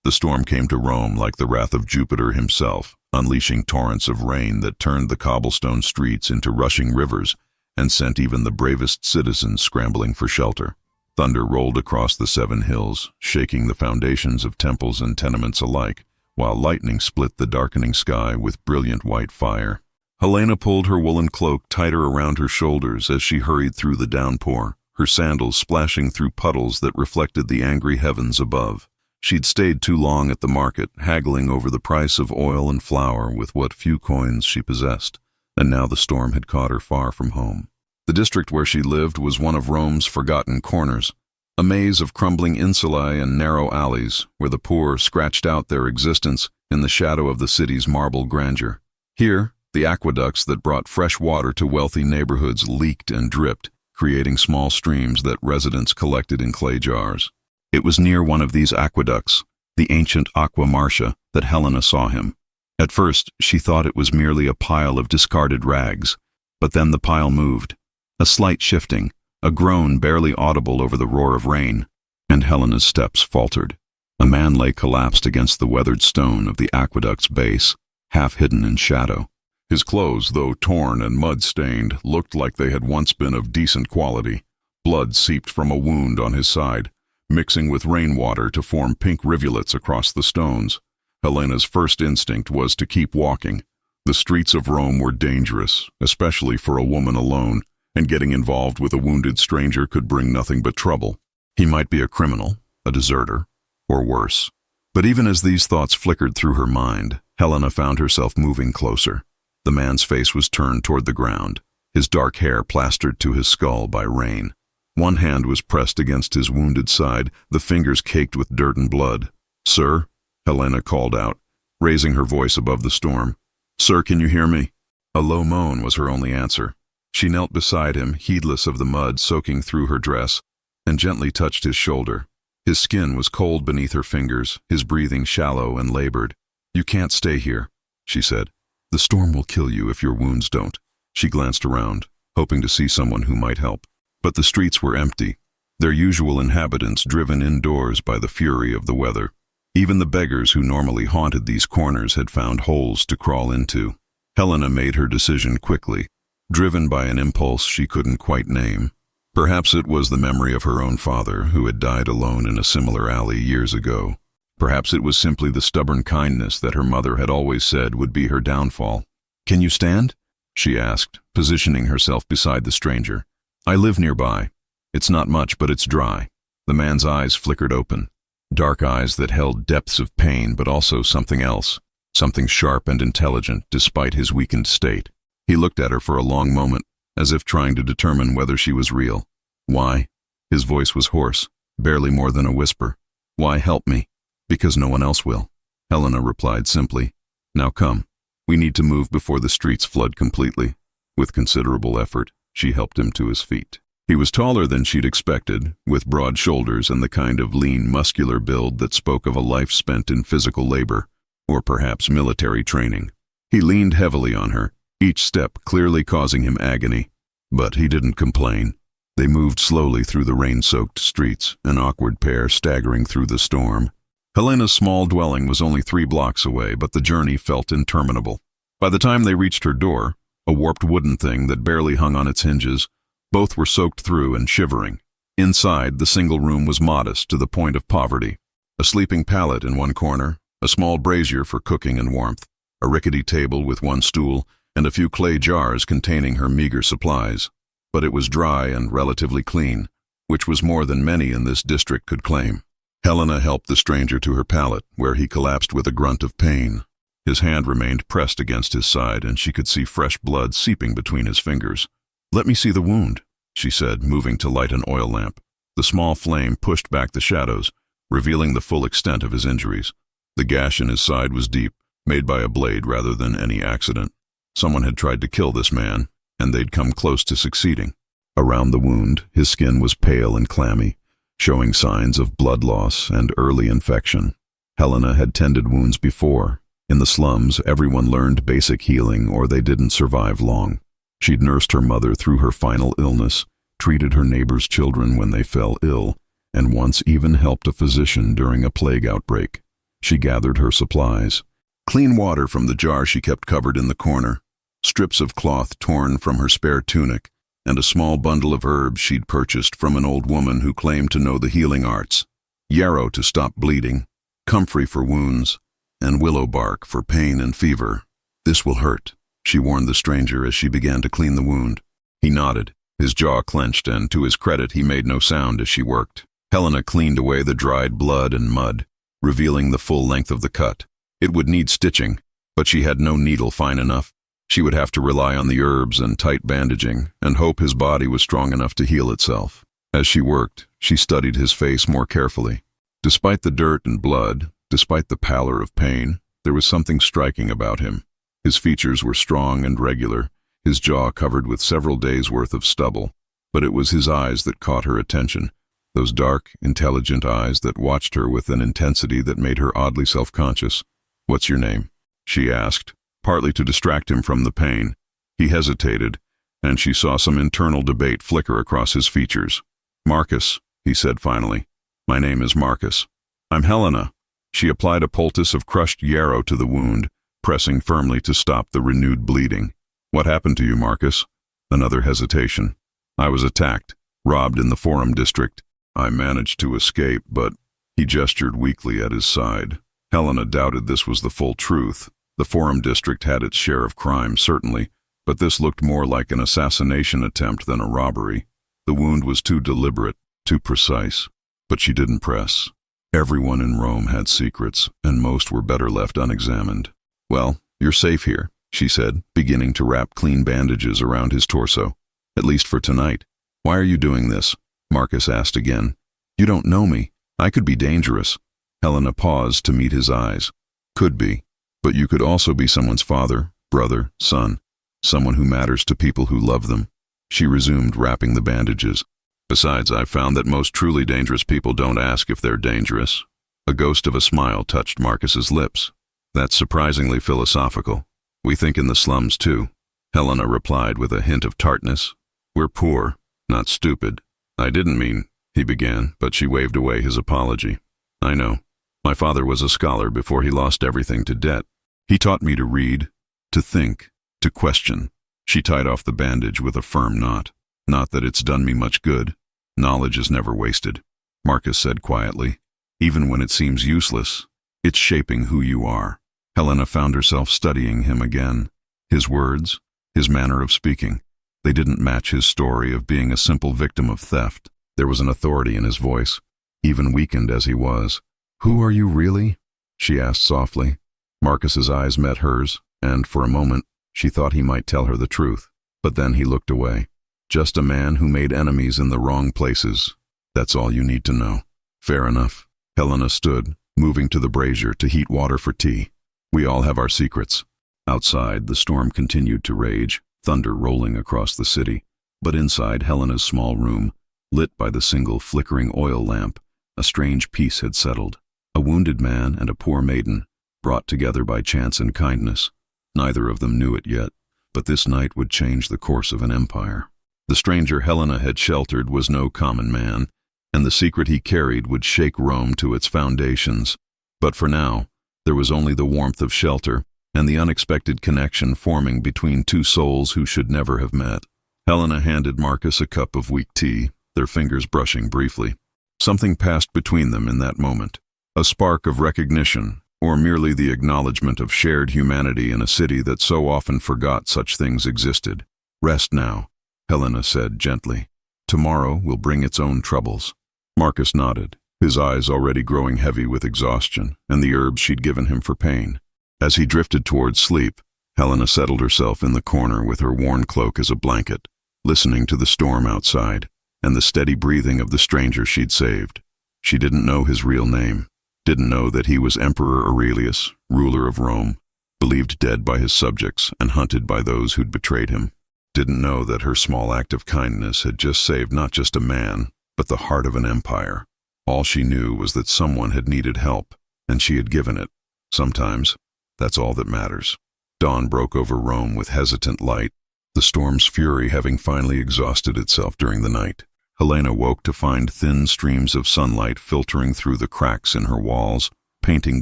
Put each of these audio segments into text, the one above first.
The storm came to Rome like the wrath of Jupiter himself, unleashing torrents of rain that turned the cobblestone streets into rushing rivers and sent even the bravest citizens scrambling for shelter. Thunder rolled across the 7 hills, shaking the foundations of temples and tenements alike, while lightning split the darkening sky with brilliant white fire. Helena pulled her woolen cloak tighter around her shoulders as she hurried through the downpour, her sandals splashing through puddles that reflected the angry heavens above. She'd stayed too long at the market, haggling over the price of oil and flour with what few coins she possessed, and now the storm had caught her far from home. The district where she lived was one of Rome's forgotten corners, a maze of crumbling insulae and narrow alleys where the poor scratched out their existence in the shadow of the city's marble grandeur. Here, the aqueducts that brought fresh water to wealthy neighborhoods leaked and dripped, creating small streams that residents collected in clay jars. It was near one of these aqueducts, the ancient Aqua Marcia, that Helena saw him. At first, she thought it was merely a pile of discarded rags, but then the pile moved, a slight shifting, a groan barely audible over the roar of rain, and Helena's steps faltered. A man lay collapsed against the weathered stone of the aqueduct's base, half hidden in shadow. His clothes, though torn and mud-stained, looked like they had once been of decent quality. Blood seeped from a wound on his side, mixing with rainwater to form pink rivulets across the stones. Helena's first instinct was to keep walking. The streets of Rome were dangerous, especially for a woman alone, and getting involved with a wounded stranger could bring nothing but trouble. He might be a criminal, a deserter, or worse. But even as these thoughts flickered through her mind, Helena found herself moving closer. The man's face was turned toward the ground, his dark hair plastered to his skull by rain. One hand was pressed against his wounded side, the fingers caked with dirt and blood. "Sir?" Helena called out, raising her voice above the storm. "Sir, can you hear me?" A low moan was her only answer. She knelt beside him, heedless of the mud soaking through her dress, and gently touched his shoulder. His skin was cold beneath her fingers, his breathing shallow and labored. "You can't stay here," she said. "The storm will kill you if your wounds don't." She glanced around, hoping to see someone who might help. But the streets were empty, their usual inhabitants driven indoors by the fury of the weather. Even the beggars who normally haunted these corners had found holes to crawl into. Helena made her decision quickly, driven by an impulse she couldn't quite name. Perhaps it was the memory of her own father, who had died alone in a similar alley years ago. Perhaps it was simply the stubborn kindness that her mother had always said would be her downfall. "Can you stand?" she asked, positioning herself beside the stranger. "I live nearby. It's not much, but it's dry." The man's eyes flickered open, dark eyes that held depths of pain but also something else, something sharp and intelligent despite his weakened state. He looked at her for a long moment, as if trying to determine whether she was real. "Why?" His voice was hoarse, barely more than a whisper. "Why help me?" "Because no one else will," Helena replied simply. "Now come. We need to move before the streets flood completely." With considerable effort, she helped him to his feet. He was taller than she'd expected, with broad shoulders and the kind of lean, muscular build that spoke of a life spent in physical labor, or perhaps military training. He leaned heavily on her, each step clearly causing him agony, but he didn't complain. They moved slowly through the rain-soaked streets, an awkward pair staggering through the storm. Helena's small dwelling was only 3 blocks away, but the journey felt interminable. By the time they reached her door, a warped wooden thing that barely hung on its hinges, both were soaked through and shivering. Inside, the single room was modest to the point of poverty. A sleeping pallet in one corner, a small brazier for cooking and warmth, a rickety table with one stool, and a few clay jars containing her meager supplies. But it was dry and relatively clean, which was more than many in this district could claim. Helena helped the stranger to her pallet, where he collapsed with a grunt of pain. His hand remained pressed against his side, and she could see fresh blood seeping between his fingers. "Let me see the wound," she said, moving to light an oil lamp. The small flame pushed back the shadows, revealing the full extent of his injuries. The gash in his side was deep, made by a blade rather than any accident. Someone had tried to kill this man, and they'd come close to succeeding. Around the wound, his skin was pale and clammy, showing signs of blood loss and early infection. Helena had tended wounds before. In the slums, everyone learned basic healing or they didn't survive long. She'd nursed her mother through her final illness, treated her neighbors' children when they fell ill, and once even helped a physician during a plague outbreak. She gathered her supplies. Clean water from the jar she kept covered in the corner, strips of cloth torn from her spare tunic, and a small bundle of herbs she'd purchased from an old woman who claimed to know the healing arts. Yarrow to stop bleeding, comfrey for wounds, and willow bark for pain and fever. "This will hurt," she warned the stranger as she began to clean the wound. He nodded, his jaw clenched, and to his credit he made no sound as she worked. Helena cleaned away the dried blood and mud, revealing the full length of the cut. It would need stitching, but she had no needle fine enough. She would have to rely on the herbs and tight bandaging, and hope his body was strong enough to heal itself. As she worked, she studied his face more carefully. Despite the dirt and blood, despite the pallor of pain, there was something striking about him. His features were strong and regular, his jaw covered with several days' worth of stubble, but it was his eyes that caught her attention, those dark, intelligent eyes that watched her with an intensity that made her oddly self-conscious. "What's your name?" she asked, partly to distract him from the pain. He hesitated, and she saw some internal debate flicker across his features. "Marcus," he said finally. "My name is Marcus." "I'm Helena." She applied a poultice of crushed yarrow to the wound, pressing firmly to stop the renewed bleeding. "What happened to you, Marcus?" Another hesitation. "I was attacked, robbed in the Forum district. I managed to escape, but—" He gestured weakly at his side. Helena doubted this was the full truth. The Forum district had its share of crime, certainly, but this looked more like an assassination attempt than a robbery. The wound was too deliberate, too precise. But she didn't press. Everyone in Rome had secrets, and most were better left unexamined. "Well, you're safe here," she said, beginning to wrap clean bandages around his torso. "At least for tonight." "Why are you doing this?" Marcus asked again. "You don't know me. I could be dangerous." Helena paused to meet his eyes. "Could be. But you could also be someone's father, brother, son, someone who matters to people who love them." She resumed wrapping the bandages. "Besides, I've found that most truly dangerous people don't ask if they're dangerous." A ghost of a smile touched Marcus's lips. "That's surprisingly philosophical. We think in the slums too," Helena replied with a hint of tartness. "We're poor, not stupid." "I didn't mean," he began, but she waved away his apology. "I know. My father was a scholar before he lost everything to debt. He taught me to read, to think, to question." She tied off the bandage with a firm knot. "Not that it's done me much good. Knowledge is never wasted," Marcus said quietly. "Even when it seems useless, it's shaping who you are." Helena found herself studying him again. His words, his manner of speaking, they didn't match his story of being a simple victim of theft. There was an authority in his voice, even weakened as he was. "Who are you really?" she asked softly. Marcus's eyes met hers, and for a moment she thought he might tell her the truth. But then he looked away. "Just a man who made enemies in the wrong places. That's all you need to know." "Fair enough." Helena stood, moving to the brazier to heat water for tea. "We all have our secrets." Outside, the storm continued to rage, thunder rolling across the city. But inside Helena's small room, lit by the single flickering oil lamp, a strange peace had settled. A wounded man and a poor maiden, brought together by chance and kindness. Neither of them knew it yet, but this night would change the course of an empire. The stranger Helena had sheltered was no common man, and the secret he carried would shake Rome to its foundations. But for now, there was only the warmth of shelter and the unexpected connection forming between two souls who should never have met. Helena handed Marcus a cup of weak tea, their fingers brushing briefly. Something passed between them in that moment, a spark of recognition, or merely the acknowledgement of shared humanity in a city that so often forgot such things existed. "Rest now," Helena said gently. "Tomorrow will bring its own troubles." Marcus nodded, his eyes already growing heavy with exhaustion and the herbs she'd given him for pain. As he drifted towards sleep, Helena settled herself in the corner with her worn cloak as a blanket, listening to the storm outside and the steady breathing of the stranger she'd saved. She didn't know his real name, didn't know that he was Emperor Aurelius, ruler of Rome, believed dead by his subjects and hunted by those who'd betrayed him. Didn't know that her small act of kindness had just saved not just a man, but the heart of an empire. All she knew was that someone had needed help, and she had given it. Sometimes, that's all that matters. Dawn broke over Rome with hesitant light, the storm's fury having finally exhausted itself during the night. Helena woke to find thin streams of sunlight filtering through the cracks in her walls, painting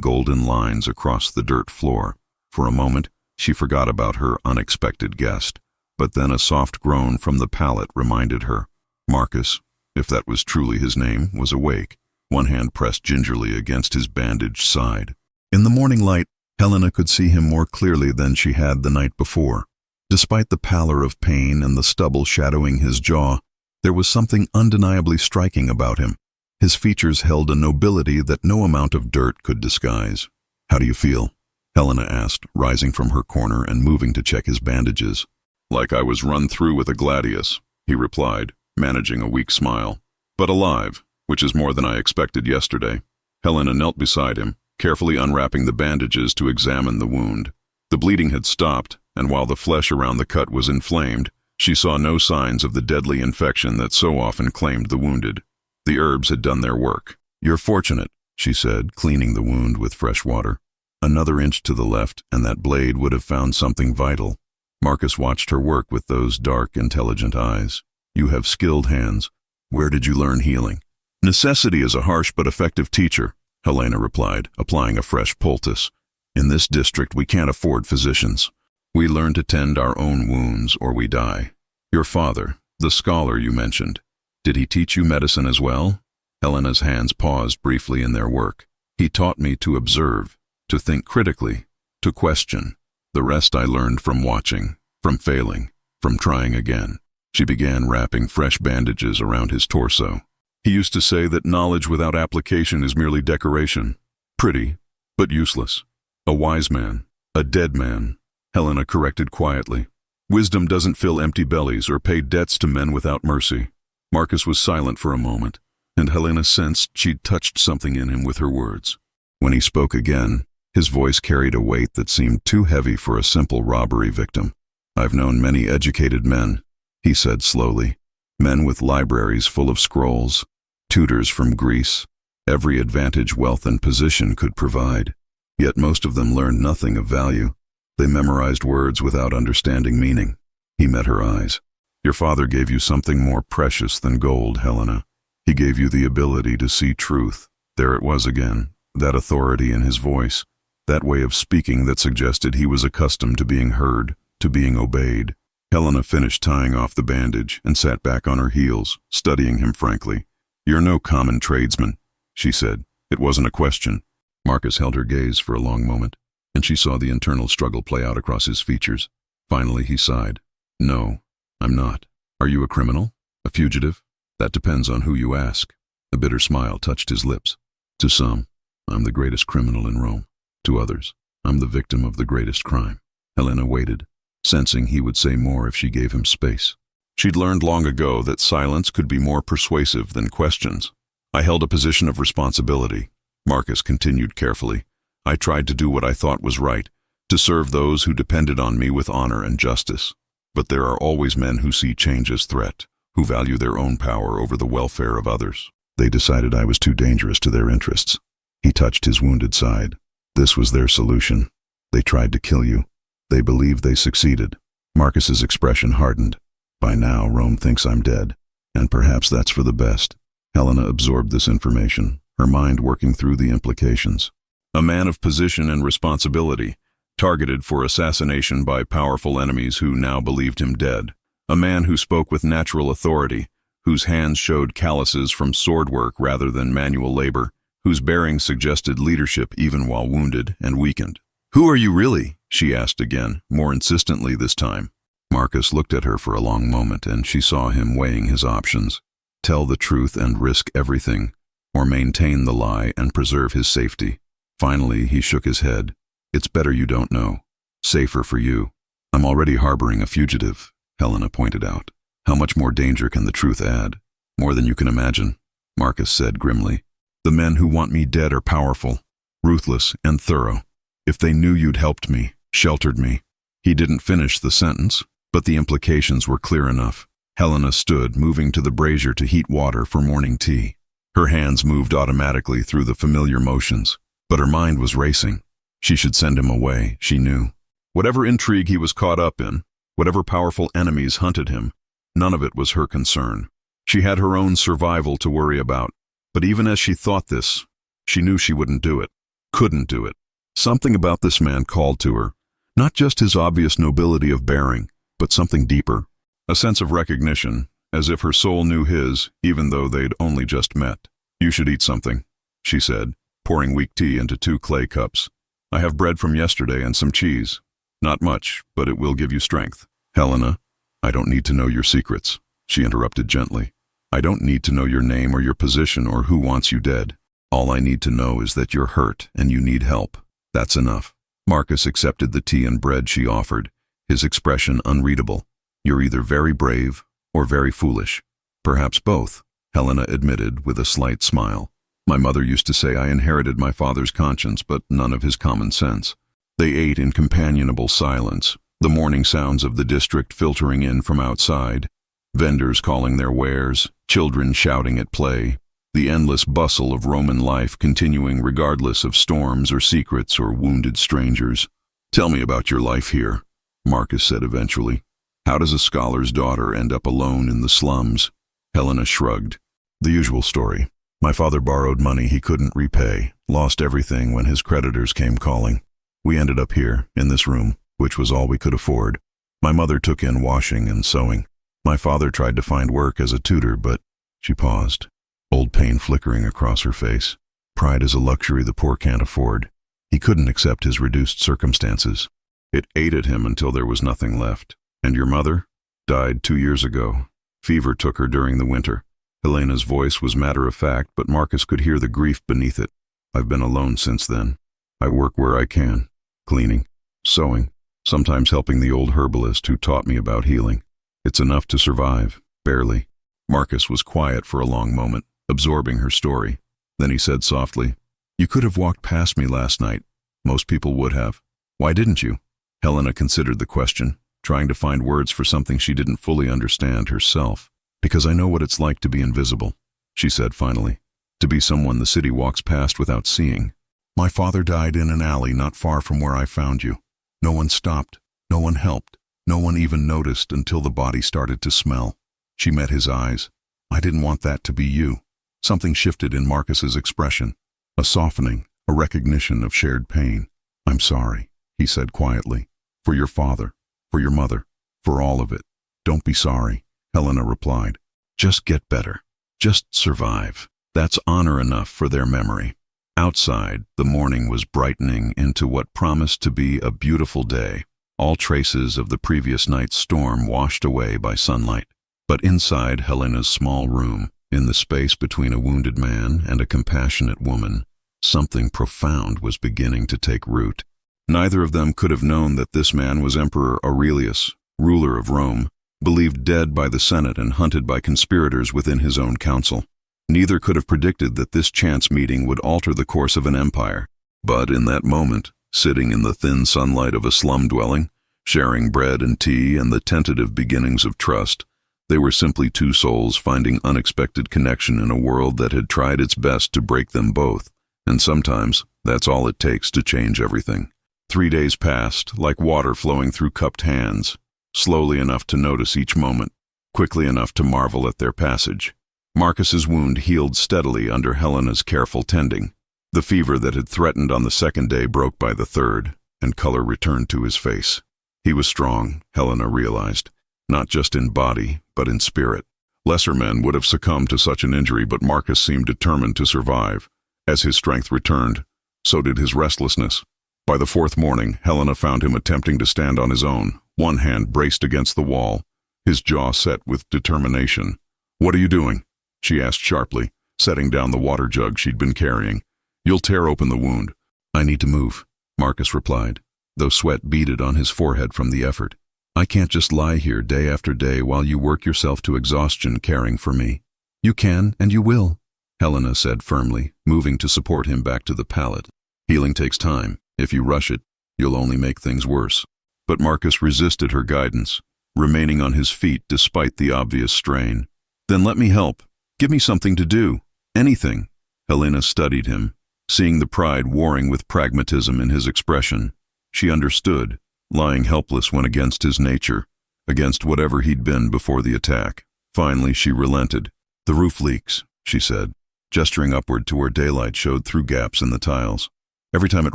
golden lines across the dirt floor. For a moment, she forgot about her unexpected guest, but then a soft groan from the pallet reminded her. Marcus, if that was truly his name, was awake, one hand pressed gingerly against his bandaged side. In the morning light, Helena could see him more clearly than she had the night before. Despite the pallor of pain and the stubble shadowing his jaw, there was something undeniably striking about him. His features held a nobility that no amount of dirt could disguise. "How do you feel?" Helena asked, rising from her corner and moving to check his bandages. "Like I was run through with a gladius," he replied, managing a weak smile. "But alive, which is more than I expected yesterday." Helena knelt beside him, carefully unwrapping the bandages to examine the wound. The bleeding had stopped, and while the flesh around the cut was inflamed, she saw no signs of the deadly infection that so often claimed the wounded. The herbs had done their work. "You're fortunate," she said, cleaning the wound with fresh water. Another inch to the left, and that blade would have found something vital. Marcus watched her work with those dark, intelligent eyes. "You have skilled hands. Where did you learn healing?" "Necessity is a harsh but effective teacher," Helena replied, applying a fresh poultice. "In this district, we can't afford physicians. We learn to tend our own wounds or we die. Your father, the scholar you mentioned, did he teach you medicine as well?" Helena's hands paused briefly in their work. "He taught me to observe, to think critically, to question. The rest I learned from watching, from failing, from trying again." She began wrapping fresh bandages around his torso. "He used to say that knowledge without application is merely decoration. Pretty, but useless. A wise man, a dead man," Helena corrected quietly. "Wisdom doesn't fill empty bellies or pay debts to men without mercy." Marcus was silent for a moment, and Helena sensed she'd touched something in him with her words. When he spoke again, his voice carried a weight that seemed too heavy for a simple robbery victim. "I've known many educated men," he said slowly. "Men with libraries full of scrolls, tutors from Greece, every advantage wealth and position could provide. Yet most of them learned nothing of value. They memorized words without understanding meaning." He met her eyes. "Your father gave you something more precious than gold, Helena. He gave you the ability to see truth." There it was again, that authority in his voice, that way of speaking that suggested he was accustomed to being heard, to being obeyed. Helena finished tying off the bandage and sat back on her heels, studying him frankly. "You're no common tradesman," she said. It wasn't a question. Marcus held her gaze for a long moment, and she saw the internal struggle play out across his features. Finally he sighed. "No, I'm not. Are you a criminal? A fugitive? That depends on who you ask." A bitter smile touched his lips. "To some, I'm the greatest criminal in Rome. To others, I'm the victim of the greatest crime." Helena waited, sensing he would say more if she gave him space. She'd learned long ago that silence could be more persuasive than questions. "I held a position of responsibility," Marcus continued carefully. "I tried to do what I thought was right, to serve those who depended on me with honor and justice. But there are always men who see change as threat, who value their own power over the welfare of others. They decided I was too dangerous to their interests." He touched his wounded side. "This was their solution. They tried to kill you. They believed they succeeded." Marcus's expression hardened. "By now, Rome thinks I'm dead, and perhaps that's for the best." Helena absorbed this information, her mind working through the implications. A man of position and responsibility, targeted for assassination by powerful enemies who now believed him dead. A man who spoke with natural authority, whose hands showed calluses from sword work rather than manual labor, whose bearing suggested leadership even while wounded and weakened. "Who are you really?" she asked again, more insistently this time. Marcus looked at her for a long moment, and she saw him weighing his options. Tell the truth and risk everything, or maintain the lie and preserve his safety. Finally, he shook his head. "It's better you don't know. Safer for you." "I'm already harboring a fugitive," Helena pointed out. "How much more danger can the truth add?" "More than you can imagine," Marcus said grimly. "The men who want me dead are powerful, ruthless, and thorough. If they knew you'd helped me, sheltered me." He didn't finish the sentence, but the implications were clear enough. Helena stood, moving to the brazier to heat water for morning tea. Her hands moved automatically through the familiar motions, but her mind was racing. She should send him away, she knew. Whatever intrigue he was caught up in, whatever powerful enemies hunted him, none of it was her concern. She had her own survival to worry about, but even as she thought this, she knew she wouldn't do it. Couldn't do it. Something about this man called to her. Not just his obvious nobility of bearing, but something deeper. A sense of recognition, as if her soul knew his, even though they'd only just met. "You should eat something," she said, pouring weak tea into 2 clay cups. "I have bread from yesterday and some cheese. Not much, but it will give you strength." "Helena, I don't need to know your secrets," she interrupted gently. "I don't need to know your name or your position or who wants you dead. All I need to know is that you're hurt and you need help. That's enough." Marcus accepted the tea and bread she offered, his expression unreadable. "You're either very brave or very foolish." "Perhaps both," Helena admitted with a slight smile. "My mother used to say I inherited my father's conscience, but none of his common sense." They ate in companionable silence, the morning sounds of the district filtering in from outside, vendors calling their wares, children shouting at play, the endless bustle of Roman life continuing regardless of storms or secrets or wounded strangers. "Tell me about your life here," Marcus said eventually. "How does a scholar's daughter end up alone in the slums?" Helena shrugged. "The usual story. My father borrowed money he couldn't repay, lost everything when his creditors came calling. We ended up here, in this room, which was all we could afford. My mother took in washing and sewing. My father tried to find work as a tutor, but..." She paused, old pain flickering across her face. Pride is a luxury the poor can't afford. He couldn't accept his reduced circumstances. It ate at him until there was nothing left. "And your mother?" "Died 2 years ago. Fever took her during the winter." Helena's voice was matter-of-fact, but Marcus could hear the grief beneath it. "I've been alone since then. I work where I can. Cleaning, sewing, sometimes helping the old herbalist who taught me about healing. It's enough to survive, barely." Marcus was quiet for a long moment, absorbing her story. Then he said softly, "You could have walked past me last night. Most people would have. Why didn't you?" Helena considered the question, trying to find words for something she didn't fully understand herself. "Because I know what it's like to be invisible," she said finally. "To be someone the city walks past without seeing. My father died in an alley not far from where I found you. No one stopped, no one helped, no one even noticed until the body started to smell." She met his eyes. "I didn't want that to be you." Something shifted in Marcus's expression. A softening, a recognition of shared pain. "I'm sorry," he said quietly. "For your father, for your mother, for all of it." "Don't be sorry," Helena replied. "Just get better. Just survive. That's honor enough for their memory." Outside, the morning was brightening into what promised to be a beautiful day, all traces of the previous night's storm washed away by sunlight. But inside Helena's small room, in the space between a wounded man and a compassionate woman, something profound was beginning to take root. Neither of them could have known that this man was Emperor Aurelius, ruler of Rome, believed dead by the Senate and hunted by conspirators within his own council. Neither could have predicted that this chance meeting would alter the course of an empire. But in that moment, sitting in the thin sunlight of a slum dwelling, sharing bread and tea and the tentative beginnings of trust, they were simply 2 souls finding unexpected connection in a world that had tried its best to break them both. And sometimes, that's all it takes to change everything. 3 days passed, like water flowing through cupped hands, slowly enough to notice each moment, quickly enough to marvel at their passage. Marcus's wound healed steadily under Helena's careful tending. The fever that had threatened on the 2nd day broke by the 3rd, and color returned to his face. He was strong, Helena realized, not just in body, but in spirit. Lesser men would have succumbed to such an injury, but Marcus seemed determined to survive. As his strength returned, so did his restlessness. By the 4th morning, Helena found him attempting to stand on his own, one hand braced against the wall, his jaw set with determination. "What are you doing?" she asked sharply, setting down the water jug she'd been carrying. "You'll tear open the wound." "I need to move," Marcus replied, though sweat beaded on his forehead from the effort. "I can't just lie here day after day while you work yourself to exhaustion caring for me." "You can, and you will," Helena said firmly, moving to support him back to the pallet. "Healing takes time. If you rush it, you'll only make things worse." But Marcus resisted her guidance, remaining on his feet despite the obvious strain. "Then let me help. Give me something to do. Anything." Helena studied him, seeing the pride warring with pragmatism in his expression. She understood, lying helpless when against his nature, against whatever he'd been before the attack. Finally, she relented. "The roof leaks," she said, gesturing upward to where daylight showed through gaps in the tiles. Every time it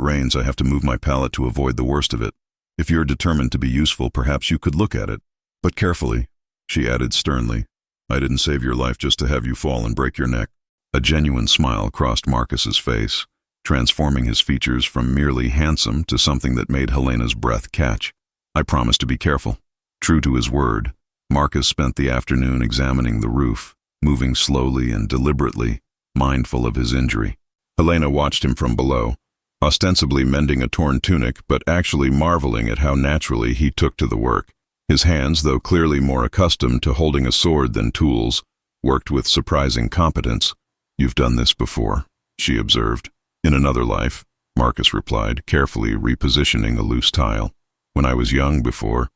rains, I have to move my pallet to avoid the worst of it. If you're determined to be useful, perhaps you could look at it. But carefully, she added sternly. I didn't save your life just to have you fall and break your neck. A genuine smile crossed Marcus's face, transforming his features from merely handsome to something that made Helena's breath catch. I promised to be careful. True to his word, Marcus spent the afternoon examining the roof, moving slowly and deliberately, mindful of his injury. Helena watched him from below, ostensibly mending a torn tunic, but actually marveling at how naturally he took to the work. His hands, though clearly more accustomed to holding a sword than tools, worked with surprising competence. You've done this before, she observed. In another life, Marcus replied, carefully repositioning a loose tile. When I was young before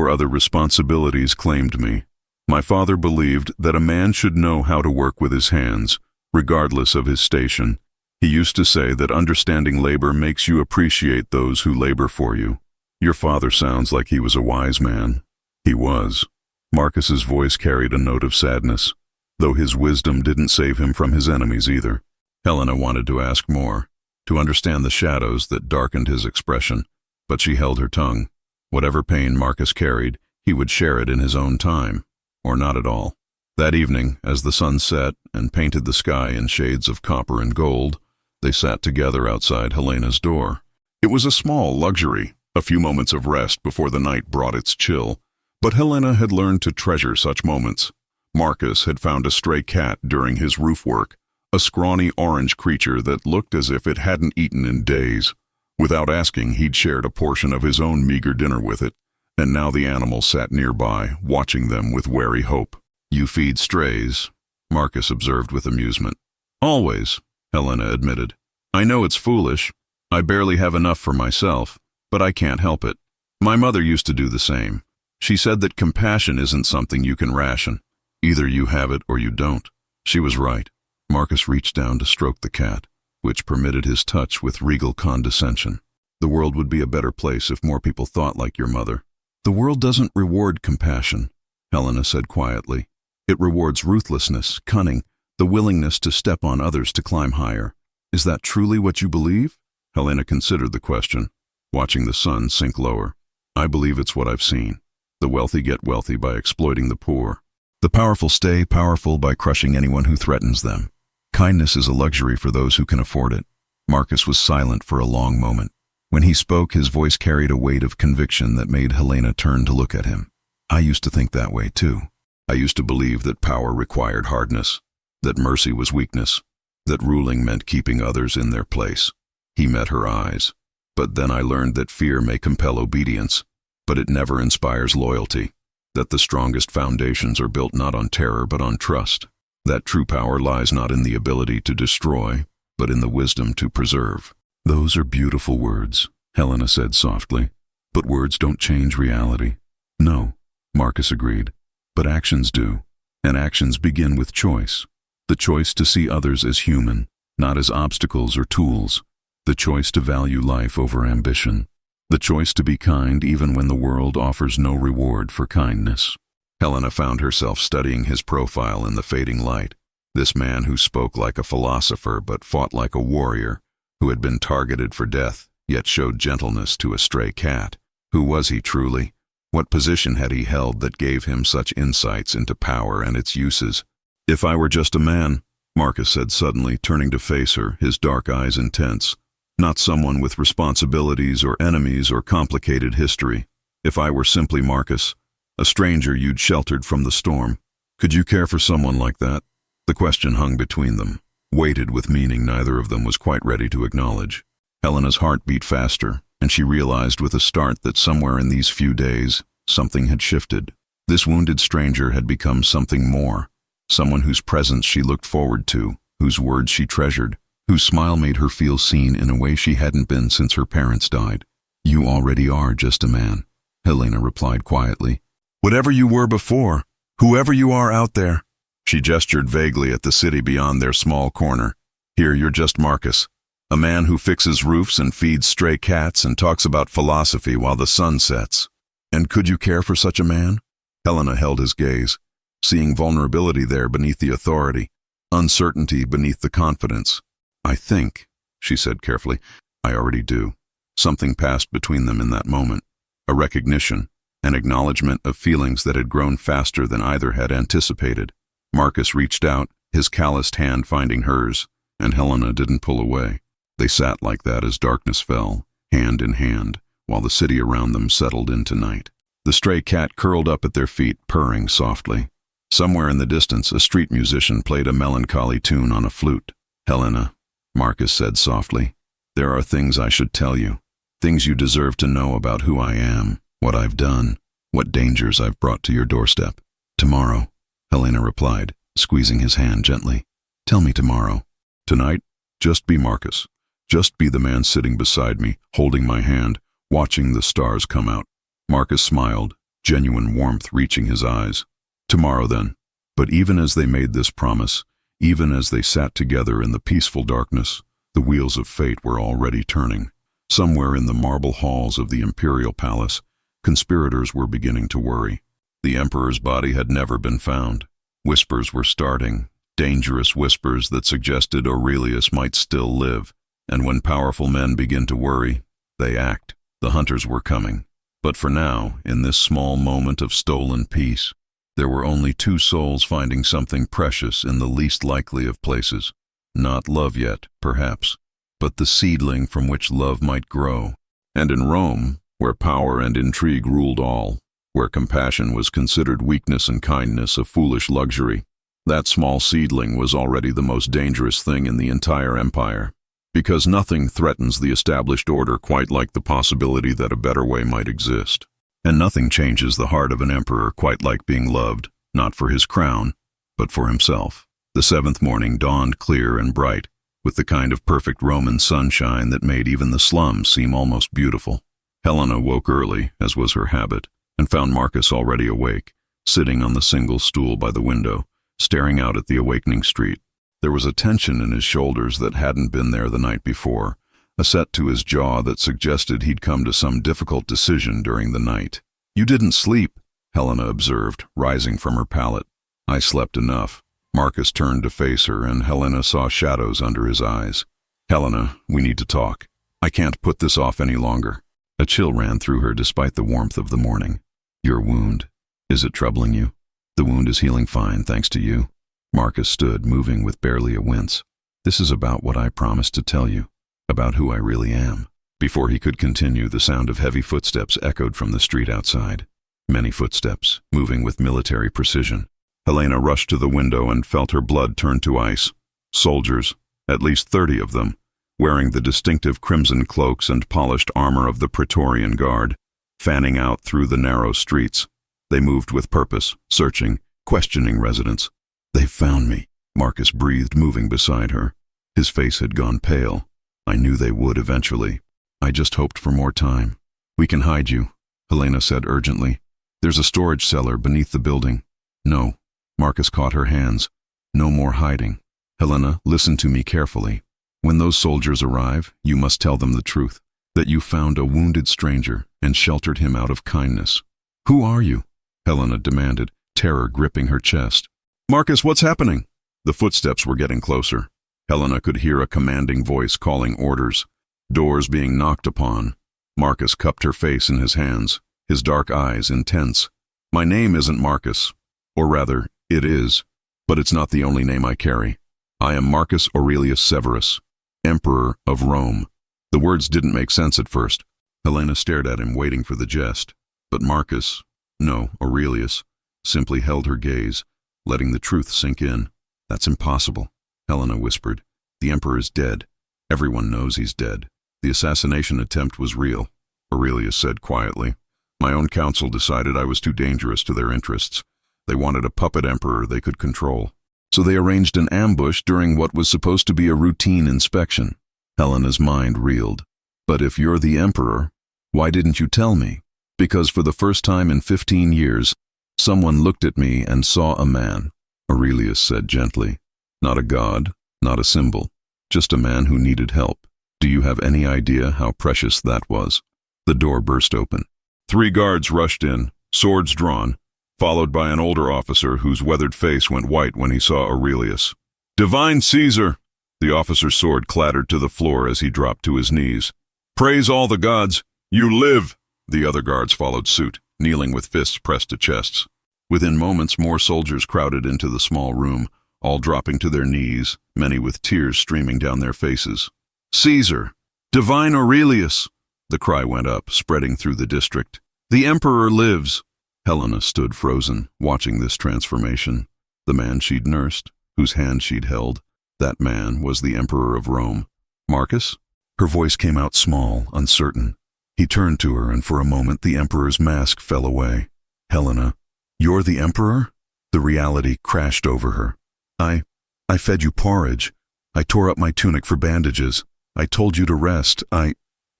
other responsibilities claimed me. My father believed that a man should know how to work with his hands, regardless of his station. He used to say that understanding labor makes you appreciate those who labor for you. Your father sounds like he was a wise man. He was. Marcus's voice carried a note of sadness, though his wisdom didn't save him from his enemies either. Helena wanted to ask more, to understand the shadows that darkened his expression, but she held her tongue. Whatever pain Marcus carried, he would share it in his own time, or not at all. That evening, as the sun set and painted the sky in shades of copper and gold, they sat together outside Helena's door. It was a small luxury, a few moments of rest before the night brought its chill, but Helena had learned to treasure such moments. Marcus had found a stray cat during his roof work, a scrawny orange creature that looked as if it hadn't eaten in days. Without asking, he'd shared a portion of his own meager dinner with it, and now the animal sat nearby, watching them with wary hope. You feed strays, Marcus observed with amusement. Always, Helena admitted. I know it's foolish. I barely have enough for myself, but I can't help it. My mother used to do the same. She said that compassion isn't something you can ration. Either you have it or you don't. She was right. Marcus reached down to stroke the cat, which permitted his touch with regal condescension. The world would be a better place if more people thought like your mother. The world doesn't reward compassion, Helena said quietly. It rewards ruthlessness, cunning, the willingness to step on others to climb higher. Is that truly what you believe? Helena considered the question, watching the sun sink lower. I believe it's what I've seen. The wealthy get wealthy by exploiting the poor. The powerful stay powerful by crushing anyone who threatens them. Kindness is a luxury for those who can afford it. Marcus was silent for a long moment. When he spoke, his voice carried a weight of conviction that made Helena turn to look at him. I used to think that way too. I used to believe that power required hardness, that mercy was weakness, that ruling meant keeping others in their place. He met her eyes. But then I learned that fear may compel obedience, but it never inspires loyalty, that the strongest foundations are built not on terror but on trust, that true power lies not in the ability to destroy, but in the wisdom to preserve. Those are beautiful words, Helena said softly, but words don't change reality. No, Marcus agreed, but actions do, and actions begin with choice. The choice to see others as human, not as obstacles or tools. The choice to value life over ambition. The choice to be kind even when the world offers no reward for kindness. Helena found herself studying his profile in the fading light. This man who spoke like a philosopher but fought like a warrior, who had been targeted for death, yet showed gentleness to a stray cat. Who was he truly? What position had he held that gave him such insights into power and its uses? If I were just a man, Marcus said suddenly, turning to face her, his dark eyes intense. Not someone with responsibilities or enemies or complicated history. If I were simply Marcus, a stranger you'd sheltered from the storm. Could you care for someone like that? The question hung between them, weighted with meaning neither of them was quite ready to acknowledge. Helena's heart beat faster, and she realized with a start that somewhere in these few days, something had shifted. This wounded stranger had become something more, someone whose presence she looked forward to, whose words she treasured, whose smile made her feel seen in a way she hadn't been since her parents died. You already are just a man, Helena replied quietly. Whatever you were before, whoever you are out there. She gestured vaguely at the city beyond their small corner. Here you're just Marcus, a man who fixes roofs and feeds stray cats and talks about philosophy while the sun sets. And could you care for such a man? Helena held his gaze, seeing vulnerability there beneath the authority, uncertainty beneath the confidence. I think, she said carefully, I already do. Something passed between them in that moment. A recognition, an acknowledgement of feelings that had grown faster than either had anticipated. Marcus reached out, his calloused hand finding hers, and Helena didn't pull away. They sat like that as darkness fell, hand in hand, while the city around them settled into night. The stray cat curled up at their feet, purring softly. Somewhere in the distance, a street musician played a melancholy tune on a flute. "Helena," Marcus said softly, "there are things I should tell you. Things you deserve to know about who I am, what I've done, what dangers I've brought to your doorstep." "Tomorrow," Helena replied, squeezing his hand gently. "Tell me tomorrow. Tonight, just be Marcus. Just be the man sitting beside me, holding my hand, watching the stars come out." Marcus smiled, genuine warmth reaching his eyes. "Tomorrow, then." But even as they made this promise, even as they sat together in the peaceful darkness, the wheels of fate were already turning. Somewhere in the marble halls of the imperial palace, conspirators were beginning to worry. The emperor's body had never been found. Whispers were starting, dangerous whispers that suggested Aurelius might still live. And when powerful men begin to worry, they act. The hunters were coming. But for now, in this small moment of stolen peace, there were only two souls finding something precious in the least likely of places. Not love yet, perhaps, but the seedling from which love might grow. And in Rome, where power and intrigue ruled all, where compassion was considered weakness and kindness a foolish luxury, that small seedling was already the most dangerous thing in the entire empire. Because nothing threatens the established order quite like the possibility that a better way might exist. And nothing changes the heart of an emperor quite like being loved, not for his crown, but for himself. The seventh morning dawned clear and bright, with the kind of perfect Roman sunshine that made even the slums seem almost beautiful. Helena woke early, as was her habit, and found Marcus already awake, sitting on the single stool by the window, staring out at the awakening street. There was a tension in his shoulders that hadn't been there the night before, a set to his jaw that suggested he'd come to some difficult decision during the night. "You didn't sleep," Helena observed, rising from her pallet. "I slept enough." Marcus turned to face her, and Helena saw shadows under his eyes. "Helena, we need to talk. I can't put this off any longer." A chill ran through her despite the warmth of the morning. "Your wound. Is it troubling you?" "The wound is healing fine, thanks to you." Marcus stood, moving with barely a wince. "This is about what I promised to tell you, about who I really am." Before he could continue, the sound of heavy footsteps echoed from the street outside. Many footsteps, moving with military precision. Helena rushed to the window and felt her blood turn to ice. Soldiers, at least 30 of them, wearing the distinctive crimson cloaks and polished armor of the Praetorian Guard, fanning out through the narrow streets. They moved with purpose, searching, questioning residents. "They've found me," Marcus breathed, moving beside her. His face had gone pale. "I knew they would eventually. I just hoped for more time." "We can hide you," Helena said urgently. "There's a storage cellar beneath the building." "No." Marcus caught her hands. "No more hiding. Helena, listen to me carefully. When those soldiers arrive, you must tell them the truth, that you found a wounded stranger and sheltered him out of kindness." "Who are you?" Helena demanded, terror gripping her chest. "Marcus, what's happening?" The footsteps were getting closer. Helena could hear a commanding voice calling orders, doors being knocked upon. Marcus cupped her face in his hands, his dark eyes intense. "My name isn't Marcus. Or rather, it is, but it's not the only name I carry. I am Marcus Aurelius Severus, Emperor of Rome." The words didn't make sense at first. Helena stared at him, waiting for the jest. But Marcus, no, Aurelius, simply held her gaze, letting the truth sink in. "That's impossible," Helena whispered. "The Emperor is dead. Everyone knows he's dead. The assassination attempt was real," Aurelius said quietly. "My own council decided I was too dangerous to their interests. They wanted a puppet emperor they could control. So they arranged an ambush during what was supposed to be a routine inspection." Helena's mind reeled. "But if you're the Emperor, why didn't you tell me?" "Because for the first time in 15 years, someone looked at me and saw a man," Aurelius said gently. "Not a god, not a symbol, just a man who needed help. Do you have any idea how precious that was?" The door burst open. 3 guards rushed in, swords drawn, followed by an older officer whose weathered face went white when he saw Aurelius. "Divine Caesar!" The officer's sword clattered to the floor as he dropped to his knees. "Praise all the gods! You live!" The other guards followed suit, kneeling with fists pressed to chests. Within moments, more soldiers crowded into the small room, all dropping to their knees, many with tears streaming down their faces. "Caesar! Divine Aurelius!" The cry went up, spreading through the district. "The Emperor lives!" Helena stood frozen, watching this transformation. The man she'd nursed, whose hand she'd held, that man was the Emperor of Rome. "Marcus?" Her voice came out small, uncertain. He turned to her, and for a moment the Emperor's mask fell away. "Helena, you're the Emperor?" The reality crashed over her. I fed you porridge. I tore up my tunic for bandages. I told you to rest.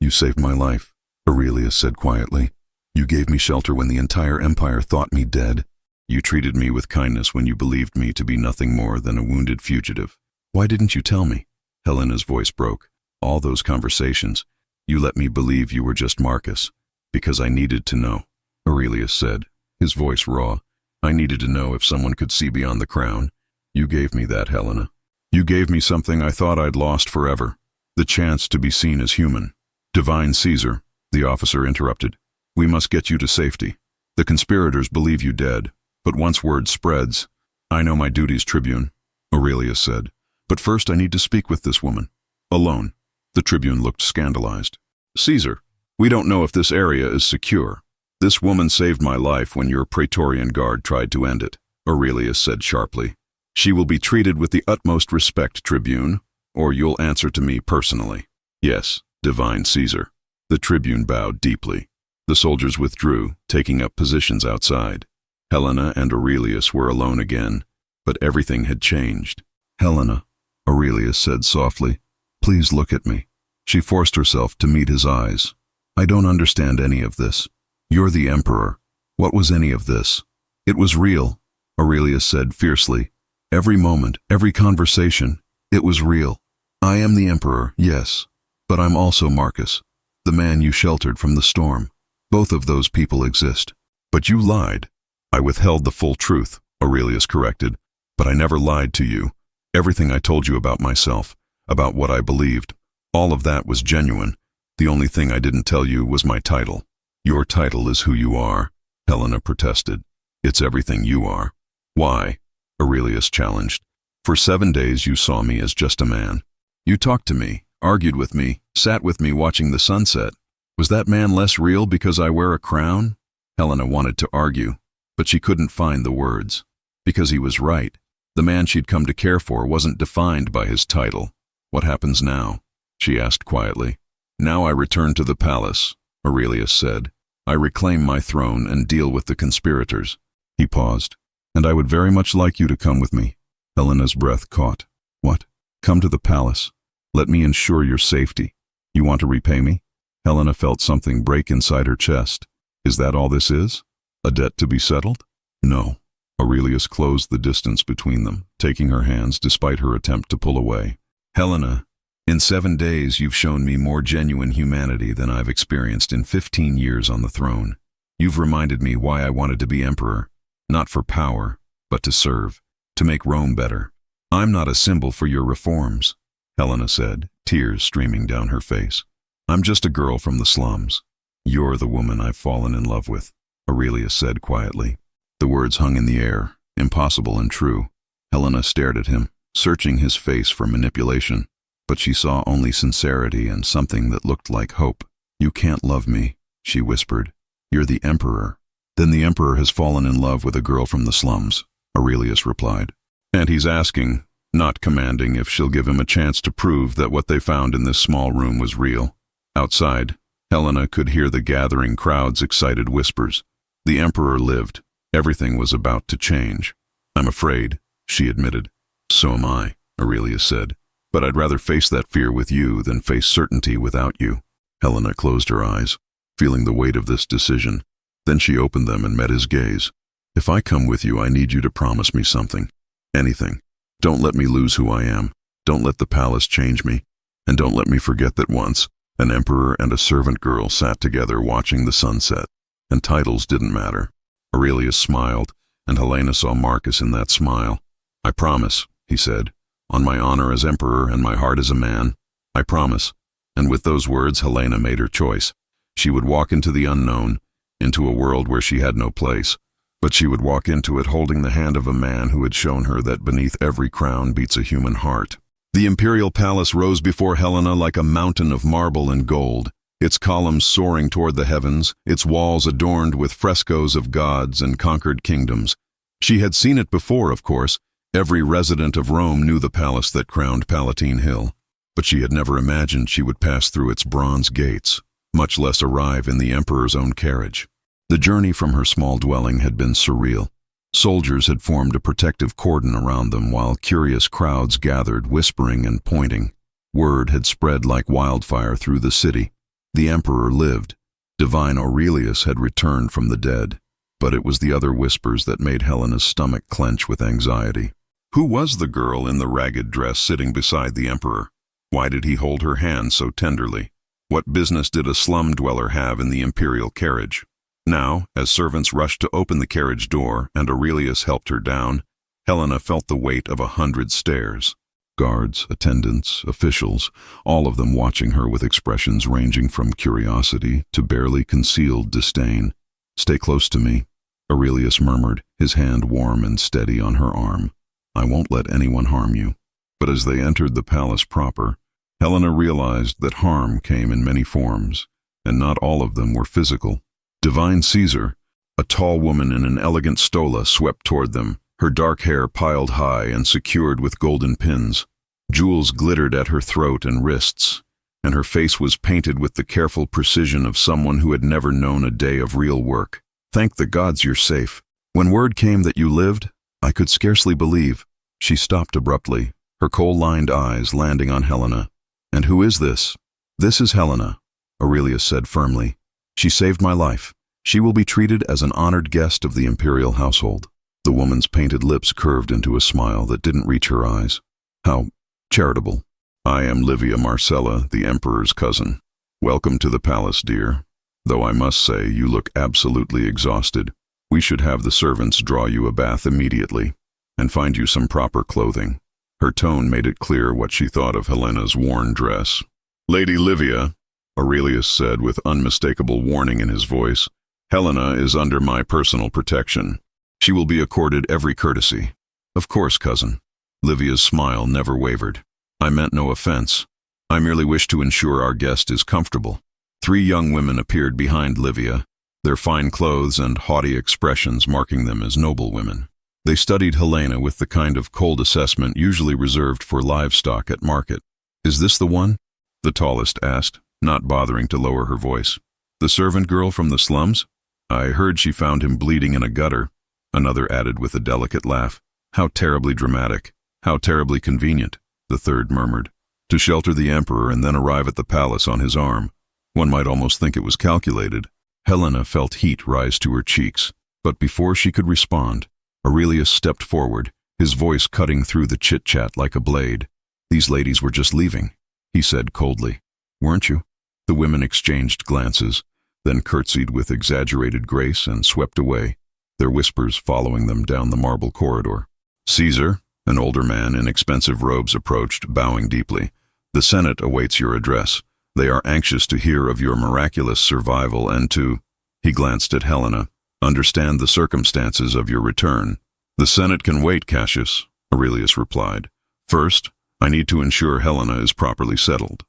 You saved my life," Aurelius said quietly. "You gave me shelter when the entire empire thought me dead. You treated me with kindness when you believed me to be nothing more than a wounded fugitive. Why didn't you tell me?" Helena's voice broke. "All those conversations. You let me believe you were just Marcus. Because I needed to know," Aurelius said, his voice raw. "I needed to know if someone could see beyond the crown. You gave me that, Helena. You gave me something I thought I'd lost forever. The chance to be seen as human." "Divine Caesar," the officer interrupted. "We must get you to safety. The conspirators believe you dead, but once word spreads—" "I know my duties, Tribune," Aurelius said. "But first I need to speak with this woman. Alone." The Tribune looked scandalized. "Caesar, we don't know if this area is secure. This woman saved my life when your Praetorian Guard tried to end it," Aurelius said sharply. "She will be treated with the utmost respect, Tribune, or you'll answer to me personally." "Yes, Divine Caesar." The Tribune bowed deeply. The soldiers withdrew, taking up positions outside. Helena and Aurelius were alone again, but everything had changed. "Helena," Aurelius said softly, "please look at me." She forced herself to meet his eyes. "I don't understand any of this. You're the Emperor. What was any of this?" "It was real," Aurelius said fiercely. "Every moment, every conversation, it was real. I am the Emperor, yes, but I'm also Marcus, the man you sheltered from the storm. Both of those people exist." "But you lied." "I withheld the full truth," Aurelius corrected, "but I never lied to you. Everything I told you about myself, about what I believed, all of that was genuine. The only thing I didn't tell you was my title." "Your title is who you are," Helena protested. "It's everything you are." "Why?" Aurelius challenged. "For 7 days you saw me as just a man. You talked to me, argued with me, sat with me watching the sunset. Was that man less real because I wear a crown?" Helena wanted to argue, but she couldn't find the words. Because he was right. The man she'd come to care for wasn't defined by his title. "What happens now?" she asked quietly. "Now I return to the palace," Aurelius said. "I reclaim my throne and deal with the conspirators." He paused. "And I would very much like you to come with me." Helena's breath caught. "What?" "Come to the palace. Let me ensure your safety. You want to repay me?" Helena felt something break inside her chest. "Is that all this is? A debt to be settled?" "No." Aurelius closed the distance between them, taking her hands despite her attempt to pull away. "Helena, in 7 days you've shown me more genuine humanity than I've experienced in 15 years on the throne. You've reminded me why I wanted to be emperor. Not for power, but to serve, to make Rome better. I'm not a symbol for your reforms," Helena said, tears streaming down her face. "I'm just a girl from the slums." "You're the woman I've fallen in love with," Aurelius said quietly. The words hung in the air, impossible and true. Helena stared at him, searching his face for manipulation, but she saw only sincerity and something that looked like hope. "You can't love me," she whispered. "You're the Emperor." "Then the Emperor has fallen in love with a girl from the slums," Aurelius replied. "And he's asking, not commanding, if she'll give him a chance to prove that what they found in this small room was real." Outside, Helena could hear the gathering crowd's excited whispers. The Emperor lived. Everything was about to change. "I'm afraid," she admitted. "So am I," Aurelius said. "But I'd rather face that fear with you than face certainty without you." Helena closed her eyes, feeling the weight of this decision. Then she opened them and met his gaze. "If I come with you, I need you to promise me something. Anything. Don't let me lose who I am. Don't let the palace change me. And don't let me forget that once, an emperor and a servant girl sat together watching the sunset. And titles didn't matter." Aurelius smiled, and Helena saw Marcus in that smile. "I promise," he said. On my honor as emperor and my heart as a man, I promise." And with those words, Helena made her choice. She would walk into the unknown, into a world where she had no place. But she would walk into it holding the hand of a man who had shown her that beneath every crown beats a human heart. The imperial palace rose before Helena like a mountain of marble and gold, its columns soaring toward the heavens, its walls adorned with frescoes of gods and conquered kingdoms. She had seen it before, of course. Every resident of Rome knew the palace that crowned Palatine Hill. But she had never imagined she would pass through its bronze gates, much less arrive in the emperor's own carriage. The journey from her small dwelling had been surreal. Soldiers had formed a protective cordon around them while curious crowds gathered, whispering and pointing. Word had spread like wildfire through the city. The emperor lived. Divine Aurelius had returned from the dead. But it was the other whispers that made Helena's stomach clench with anxiety. Who was the girl in the ragged dress sitting beside the emperor? Why did he hold her hand so tenderly? What business did a slum dweller have in the imperial carriage? Now, as servants rushed to open the carriage door and Aurelius helped her down, Helena felt the weight of 100 stares. Guards, attendants, officials, all of them watching her with expressions ranging from curiosity to barely concealed disdain. "Stay close to me," Aurelius murmured, his hand warm and steady on her arm. "I won't let anyone harm you." But as they entered the palace proper, Helena realized that harm came in many forms, and not all of them were physical. Divine Caesar, a tall woman in an elegant stola, swept toward them, her dark hair piled high and secured with golden pins. Jewels glittered at her throat and wrists, and her face was painted with the careful precision of someone who had never known a day of real work. "Thank the gods you're safe. When word came that you lived, I could scarcely believe." She stopped abruptly, her coal-lined eyes landing on Helena. "And who is this?" "This is Helena," Aurelius said firmly. "She saved my life. She will be treated as an honored guest of the imperial household." The woman's painted lips curved into a smile that didn't reach her eyes. "How charitable." "I am Livia Marcella, the emperor's cousin. Welcome to the palace, dear. Though I must say you look absolutely exhausted. We should have the servants draw you a bath immediately and find you some proper clothing." Her tone made it clear what she thought of Helena's worn dress. "Lady Livia," Aurelius said with unmistakable warning in his voice, "Helena is under my personal protection. She will be accorded every courtesy." "Of course, cousin." Livia's smile never wavered. "I meant no offense. I merely wish to ensure our guest is comfortable." 3 young women appeared behind Livia, their fine clothes and haughty expressions marking them as noble women. They studied Helena with the kind of cold assessment usually reserved for livestock at market. "Is this the one?" the tallest asked, not bothering to lower her voice. "The servant girl from the slums? I heard she found him bleeding in a gutter," another added with a delicate laugh. "How terribly dramatic, how terribly convenient," the third murmured. "To shelter the emperor and then arrive at the palace on his arm. One might almost think it was calculated." Helena felt heat rise to her cheeks, but before she could respond, Aurelius stepped forward, his voice cutting through the chit-chat like a blade. "These ladies were just leaving," he said coldly. "Weren't you?" The women exchanged glances, then curtsied with exaggerated grace and swept away, their whispers following them down the marble corridor. "Caesar," an older man in expensive robes approached, bowing deeply. "The Senate awaits your address. They are anxious to hear of your miraculous survival and to," he glanced at Helena, "understand the circumstances of your return." "The Senate can wait, Cassius," Aurelius replied. "First, I need to ensure Helena is properly settled."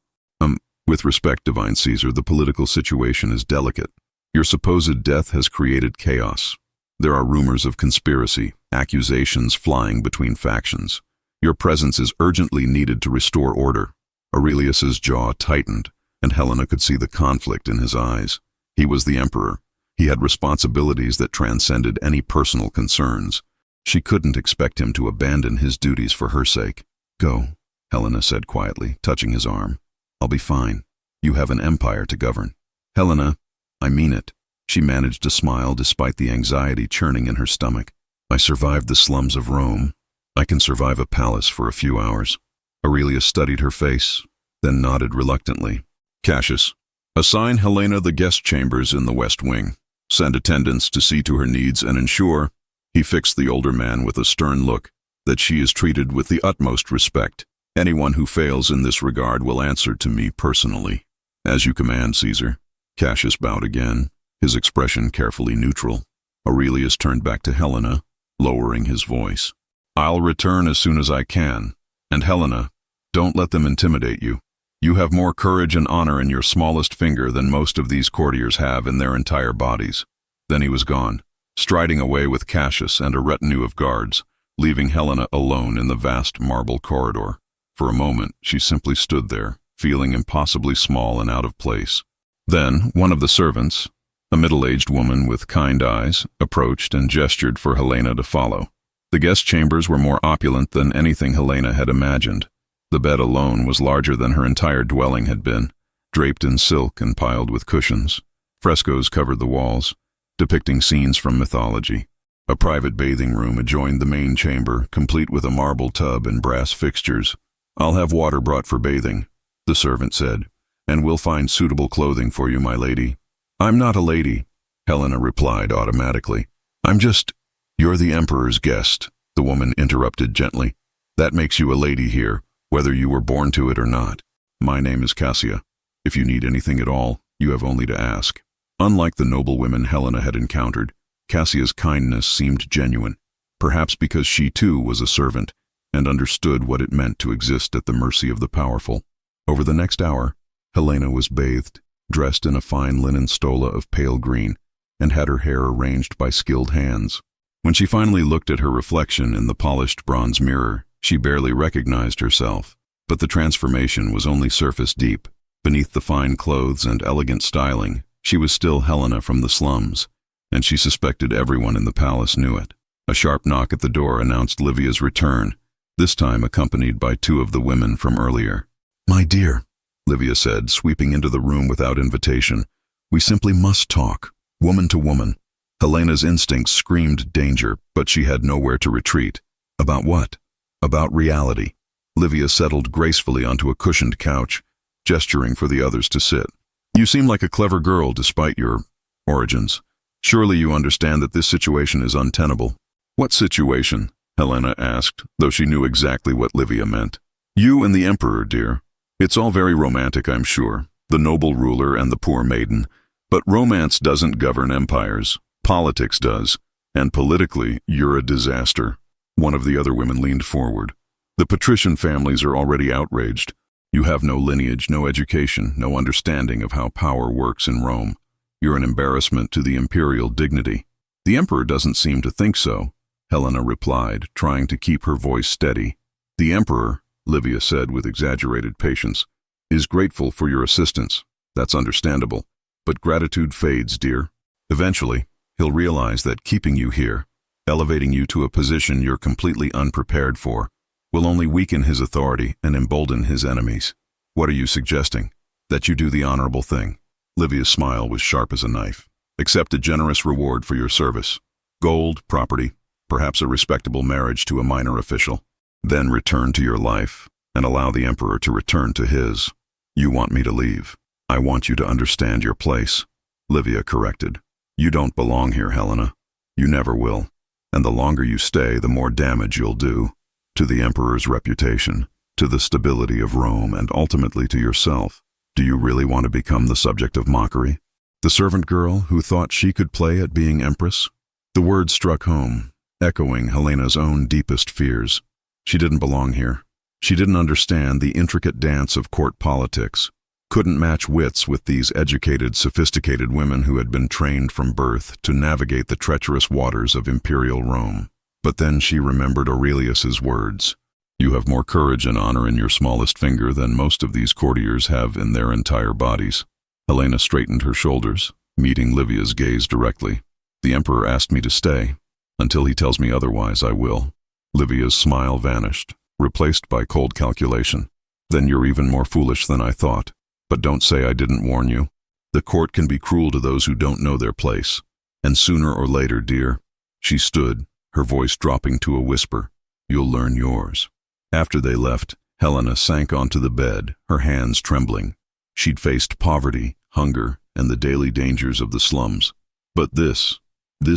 With respect, Divine Caesar, the political situation is delicate. Your supposed death has created chaos. There are rumors of conspiracy, accusations flying between factions. Your presence is urgently needed to restore order." Aurelius's jaw tightened, and Helena could see the conflict in his eyes. He was the emperor. He had responsibilities that transcended any personal concerns. She couldn't expect him to abandon his duties for her sake. "Go," Helena said quietly, touching his arm. "I'll be fine. You have an empire to govern." "Helena, I mean it." She managed to smile despite the anxiety churning in her stomach. "I survived the slums of Rome. I can survive a palace for a few hours." Aurelius studied her face, then nodded reluctantly. "Cassius, assign Helena the guest chambers in the West Wing. Send attendants to see to her needs and ensure," he fixed the older man with a stern look, that she is treated with the utmost respect. Anyone who fails in this regard will answer to me personally. As you command, Caesar. Cassius bowed again, his expression carefully neutral. Aurelius turned back to Helena, lowering his voice. I'll return as soon as I can. And Helena, don't let them intimidate you. You have more courage and honor in your smallest finger than most of these courtiers have in their entire bodies. Then he was gone, striding away with Cassius and a retinue of guards, leaving Helena alone in the vast marble corridor. For a moment, she simply stood there, feeling impossibly small and out of place. Then, one of the servants, a middle-aged woman with kind eyes, approached and gestured for Helena to follow. The guest chambers were more opulent than anything Helena had imagined. The bed alone was larger than her entire dwelling had been, draped in silk and piled with cushions. Frescoes covered the walls, depicting scenes from mythology. A private bathing room adjoined the main chamber, complete with a marble tub and brass fixtures. I'll have water brought for bathing, the servant said, and we'll find suitable clothing for you, my lady. I'm not a lady, Helena replied automatically. You're the emperor's guest, the woman interrupted gently. That makes you a lady here, whether you were born to it or not. My name is Cassia. If you need anything at all, you have only to ask. Unlike the noble women Helena had encountered, Cassia's kindness seemed genuine, perhaps because she too was a servant and understood what it meant to exist at the mercy of the powerful. Over the next hour, Helena was bathed, dressed in a fine linen stola of pale green, and had her hair arranged by skilled hands. When she finally looked at her reflection in the polished bronze mirror, she barely recognized herself. But the transformation was only surface deep. Beneath the fine clothes and elegant styling, she was still Helena from the slums, and she suspected everyone in the palace knew it. A sharp knock at the door announced Livia's return, this time accompanied by two of the women from earlier. My dear, Livia said, sweeping into the room without invitation, we simply must talk, woman to woman. Helena's instincts screamed danger, but she had nowhere to retreat. About what? About reality. Livia settled gracefully onto a cushioned couch, gesturing for the others to sit. You seem like a clever girl despite your origins. Surely you understand that this situation is untenable. What situation? Helena asked, though she knew exactly what Livia meant. You and the emperor, dear. It's all very romantic, I'm sure, the noble ruler and the poor maiden, but romance doesn't govern empires. Politics does, and politically, you're a disaster. One of the other women leaned forward. The patrician families are already outraged. You have no lineage, no education, no understanding of how power works in Rome. You're an embarrassment to the imperial dignity. The emperor doesn't seem to think so, Helena replied, trying to keep her voice steady. The emperor, Livia said with exaggerated patience, is grateful for your assistance. That's understandable. But gratitude fades, dear. Eventually, he'll realize that keeping you here, elevating you to a position you're completely unprepared for, will only weaken his authority and embolden his enemies. What are you suggesting? That you do the honorable thing. Livia's smile was sharp as a knife. Accept a generous reward for your service. Gold, property, perhaps a respectable marriage to a minor official. Then return to your life and allow the emperor to return to his. You want me to leave. I want you to understand your place, Livia corrected. You don't belong here, Helena. You never will. And the longer you stay, the more damage you'll do. To the emperor's reputation, to the stability of Rome, and ultimately to yourself. Do you really want to become the subject of mockery? The servant girl who thought she could play at being empress? The words struck home, echoing Helena's own deepest fears. She didn't belong here. She didn't understand the intricate dance of court politics, couldn't match wits with these educated, sophisticated women who had been trained from birth to navigate the treacherous waters of imperial Rome. But then she remembered Aurelius's words. You have more courage and honor in your smallest finger than most of these courtiers have in their entire bodies. Helena straightened her shoulders, meeting Livia's gaze directly. The emperor asked me to stay. Until he tells me otherwise, I will. Livia's smile vanished, replaced by cold calculation. Then you're even more foolish than I thought. But don't say I didn't warn you. The court can be cruel to those who don't know their place. And sooner or later, dear, she stood, her voice dropping to a whisper, you'll learn yours. After they left, Helena sank onto the bed, her hands trembling. She'd faced poverty, hunger, and the daily dangers of the slums. But this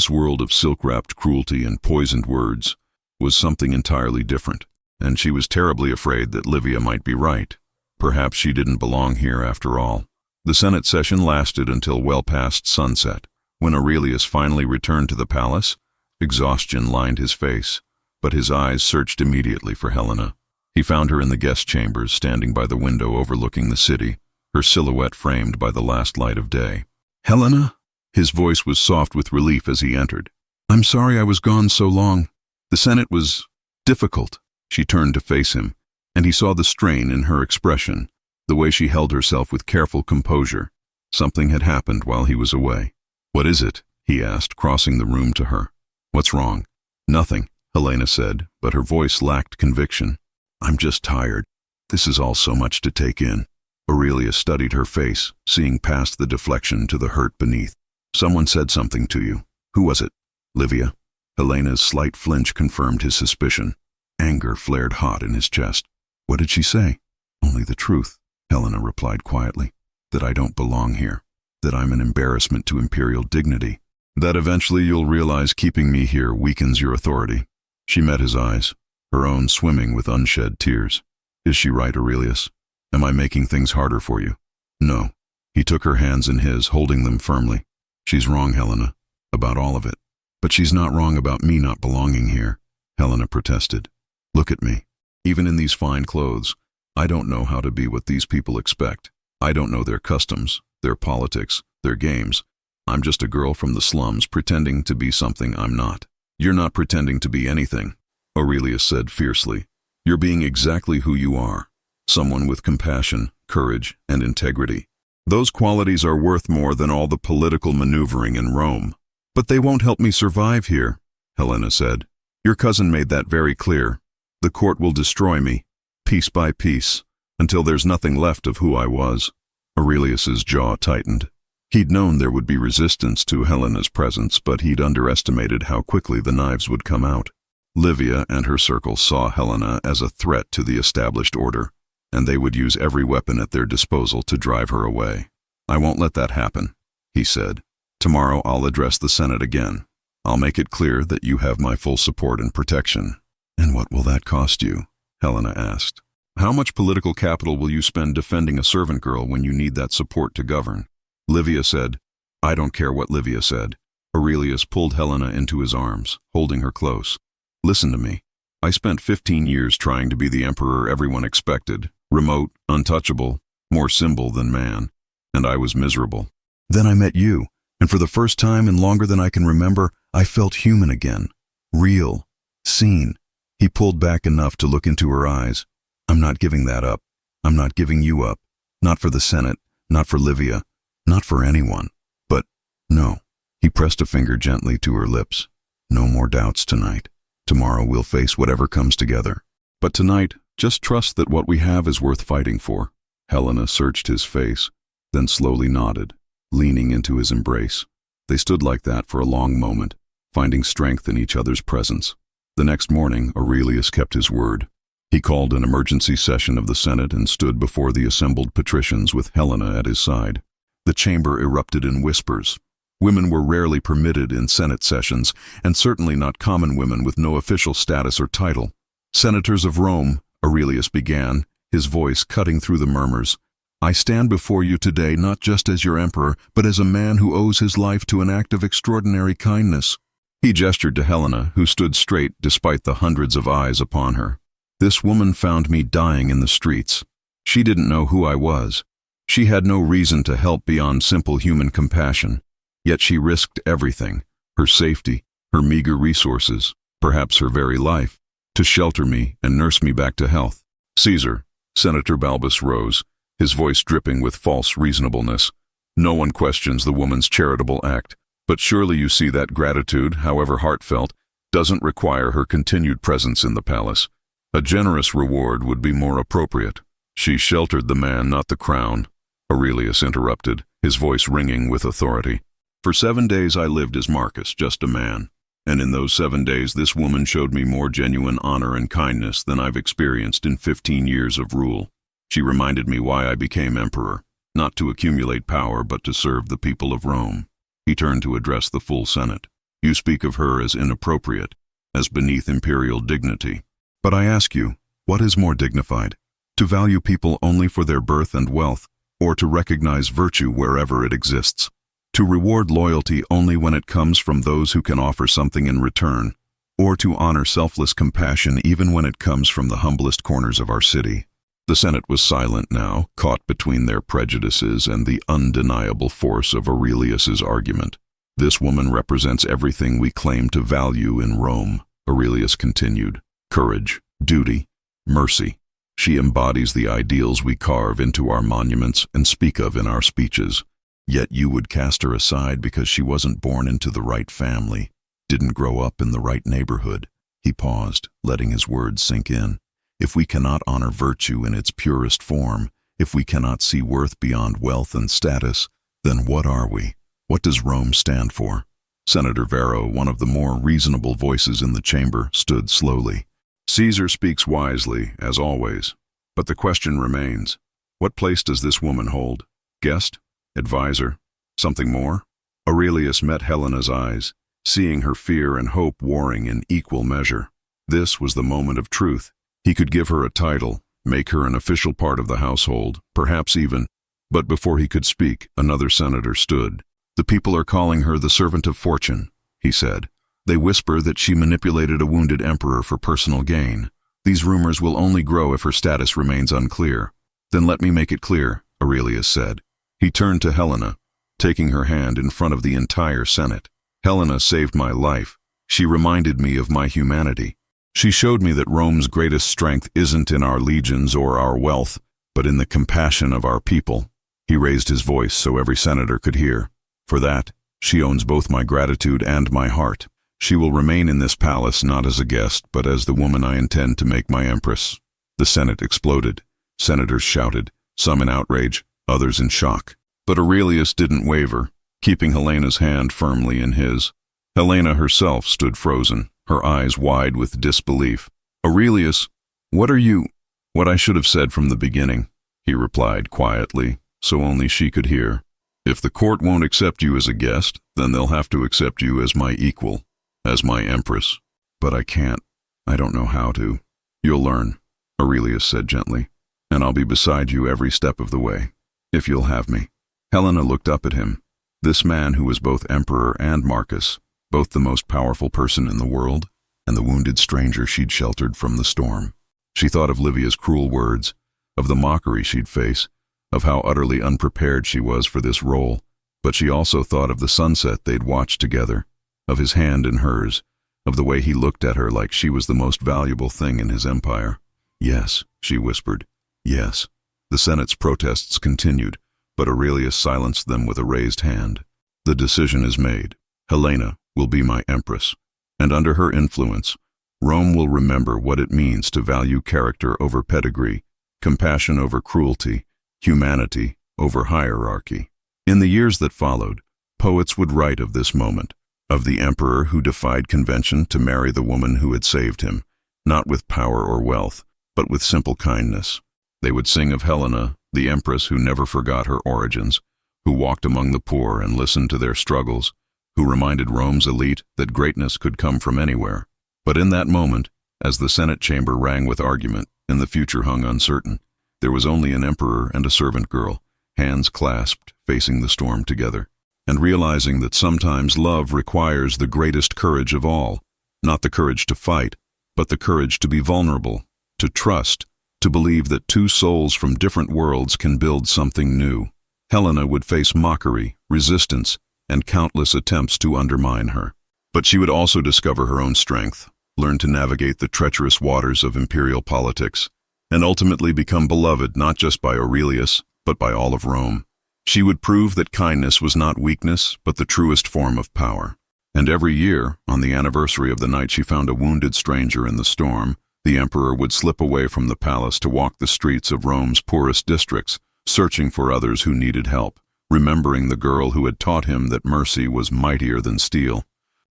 world of silk-wrapped cruelty and poisoned words, was something entirely different, and she was terribly afraid that Livia might be right. Perhaps she didn't belong here after all. The Senate session lasted until well past sunset. When Aurelius finally returned to the palace, exhaustion lined his face, but his eyes searched immediately for Helena. He found her in the guest chambers, standing by the window overlooking the city, her silhouette framed by the last light of day. "Helena?" His voice was soft with relief as he entered. "I'm sorry I was gone so long. The Senate was difficult." She turned to face him, and he saw the strain in her expression, the way she held herself with careful composure. Something had happened while he was away. "What is it?" he asked, crossing the room to her. "What's wrong?" "Nothing," Helena said, but her voice lacked conviction. "I'm just tired. This is all so much to take in." Aurelius studied her face, seeing past the deflection to the hurt beneath. "Someone said something to you. Who was it?" "Livia." Helena's slight flinch confirmed his suspicion. Anger flared hot in his chest. "What did she say?" "Only the truth," Helena replied quietly. "That I don't belong here. That I'm an embarrassment to imperial dignity. That eventually you'll realize keeping me here weakens your authority." She met his eyes, her own swimming with unshed tears. "Is she right, Aurelius? Am I making things harder for you?" "No." He took her hands in his, holding them firmly. "She's wrong, Helena, about all of it. But she's not wrong about me not belonging here," Helena protested. "Look at me. Even in these fine clothes, I don't know how to be what these people expect. I don't know their customs, their politics, their games. I'm just a girl from the slums pretending to be something I'm not." "You're not pretending to be anything," Aurelius said fiercely. "You're being exactly who you are. Someone with compassion, courage, and integrity. Those qualities are worth more than all the political maneuvering in Rome." "But they won't help me survive here," Helena said. "Your cousin made that very clear. The court will destroy me, piece by piece, until there's nothing left of who I was." Aurelius's jaw tightened. He'd known there would be resistance to Helena's presence, but he'd underestimated how quickly the knives would come out. Livia and her circle saw Helena as a threat to the established order, and they would use every weapon at their disposal to drive her away. "I won't let that happen," he said. "Tomorrow I'll address the Senate again. I'll make it clear that you have my full support and protection." "And what will that cost you?" Helena asked. "How much political capital will you spend defending a servant girl when you need that support to govern?" Livia said. "I don't care what Livia said." Aurelius pulled Helena into his arms, holding her close. "Listen to me. I spent 15 years trying to be the emperor everyone expected, remote, untouchable, more symbol than man, and I was miserable. Then I met you, and for the first time in longer than I can remember, I felt human again. Real. Seen." He pulled back enough to look into her eyes. "I'm not giving that up. I'm not giving you up. Not for the Senate, not for Livia, not for anyone. But, no." He pressed a finger gently to her lips. "No more doubts tonight. Tomorrow we'll face whatever comes together. But tonight, just trust that what we have is worth fighting for." Helena searched his face, then slowly nodded, leaning into his embrace. They stood like that for a long moment, finding strength in each other's presence. The next morning, Aurelius kept his word. He called an emergency session of the Senate and stood before the assembled patricians with Helena at his side. The chamber erupted in whispers. Women were rarely permitted in Senate sessions, and certainly not common women with no official status or title. "Senators of Rome," Aurelius began, his voice cutting through the murmurs, "I stand before you today not just as your emperor, but as a man who owes his life to an act of extraordinary kindness." He gestured to Helena, who stood straight despite the hundreds of eyes upon her. "This woman found me dying in the streets. She didn't know who I was. She had no reason to help beyond simple human compassion. Yet she risked everything, her safety, her meager resources, perhaps her very life, to shelter me and nurse me back to health." "Caesar," Senator Balbus rose, his voice dripping with false reasonableness. "No one questions the woman's charitable act, but surely you see that gratitude, however heartfelt, doesn't require her continued presence in the palace. A generous reward would be more appropriate." "She sheltered the man, not the crown," Aurelius interrupted, his voice ringing with authority. "For 7 days I lived as Marcus, just a man. And in those 7 days this woman showed me more genuine honor and kindness than I've experienced in 15 years of rule. She reminded me why I became emperor, not to accumulate power but to serve the people of Rome." He turned to address the full Senate. "You speak of her as inappropriate. as beneath imperial dignity. But I ask you, what is more dignified? To value people only for their birth and wealth, or to recognize virtue wherever it exists? To reward loyalty only when it comes from those who can offer something in return, or to honor selfless compassion even when it comes from the humblest corners of our city? The Senate was silent now, caught between their prejudices and the undeniable force of Aurelius's argument. This woman represents everything we claim to value in Rome, Aurelius continued. Courage, duty, mercy. She embodies the ideals we carve into our monuments and speak of in our speeches. Yet you would cast her aside because she wasn't born into the right family, didn't grow up in the right neighborhood. He paused, letting his words sink in. If we cannot honor virtue in its purest form, if we cannot see worth beyond wealth and status, then what are we? What does Rome stand for? Senator Varro, one of the more reasonable voices in the chamber, stood slowly. Caesar speaks wisely, as always, but the question remains. What place does this woman hold? Guest? Advisor? Something more? Aurelius met Helena's eyes, seeing her fear and hope warring in equal measure. This was the moment of truth. He could give her a title, make her an official part of the household, perhaps even. But before he could speak, another senator stood. The people are calling her the servant of fortune, he said. They whisper that she manipulated a wounded emperor for personal gain. These rumors will only grow if her status remains unclear. Then let me make it clear, Aurelius said. He turned to Helena, taking her hand in front of the entire Senate. Helena saved my life. She reminded me of my humanity. She showed me that Rome's greatest strength isn't in our legions or our wealth, but in the compassion of our people. He raised his voice so every senator could hear. For that, she owns both my gratitude and my heart. She will remain in this palace not as a guest, but as the woman I intend to make my empress. The Senate exploded. Senators shouted, some in outrage, others in shock. But Aurelius didn't waver, keeping Helena's hand firmly in his. Helena herself stood frozen, her eyes wide with disbelief. Aurelius, what are you? What I should have said from the beginning, he replied quietly, so only she could hear. If the court won't accept you as a guest, then they'll have to accept you as my equal, as my empress. But I can't. I don't know how to. You'll learn, Aurelius said gently, and I'll be beside you every step of the way, if you'll have me. Helena looked up at him. This man who was both emperor and Marcus, both the most powerful person in the world, and the wounded stranger she'd sheltered from the storm. She thought of Livia's cruel words, of the mockery she'd face, of how utterly unprepared she was for this role, but she also thought of the sunset they'd watched together, of his hand in hers, of the way he looked at her like she was the most valuable thing in his empire. Yes, she whispered, yes. The Senate's protests continued, but Aurelius silenced them with a raised hand. The decision is made. Helena will be my empress, and under her influence, Rome will remember what it means to value character over pedigree, compassion over cruelty, humanity over hierarchy. In the years that followed, poets would write of this moment, of the emperor who defied convention to marry the woman who had saved him, not with power or wealth, but with simple kindness. They would sing of Helena, the empress who never forgot her origins, who walked among the poor and listened to their struggles, who reminded Rome's elite that greatness could come from anywhere. But in that moment, as the Senate chamber rang with argument and the future hung uncertain, there was only an emperor and a servant girl, hands clasped, facing the storm together, and realizing that sometimes love requires the greatest courage of all, not the courage to fight, but the courage to be vulnerable, to trust, to believe that two souls from different worlds can build something new. Helena would face mockery, resistance, and countless attempts to undermine her. But she would also discover her own strength, learn to navigate the treacherous waters of imperial politics, and ultimately become beloved not just by Aurelius, but by all of Rome. She would prove that kindness was not weakness, but the truest form of power. And every year, on the anniversary of the night she found a wounded stranger in the storm, the emperor would slip away from the palace to walk the streets of Rome's poorest districts, searching for others who needed help, remembering the girl who had taught him that mercy was mightier than steel.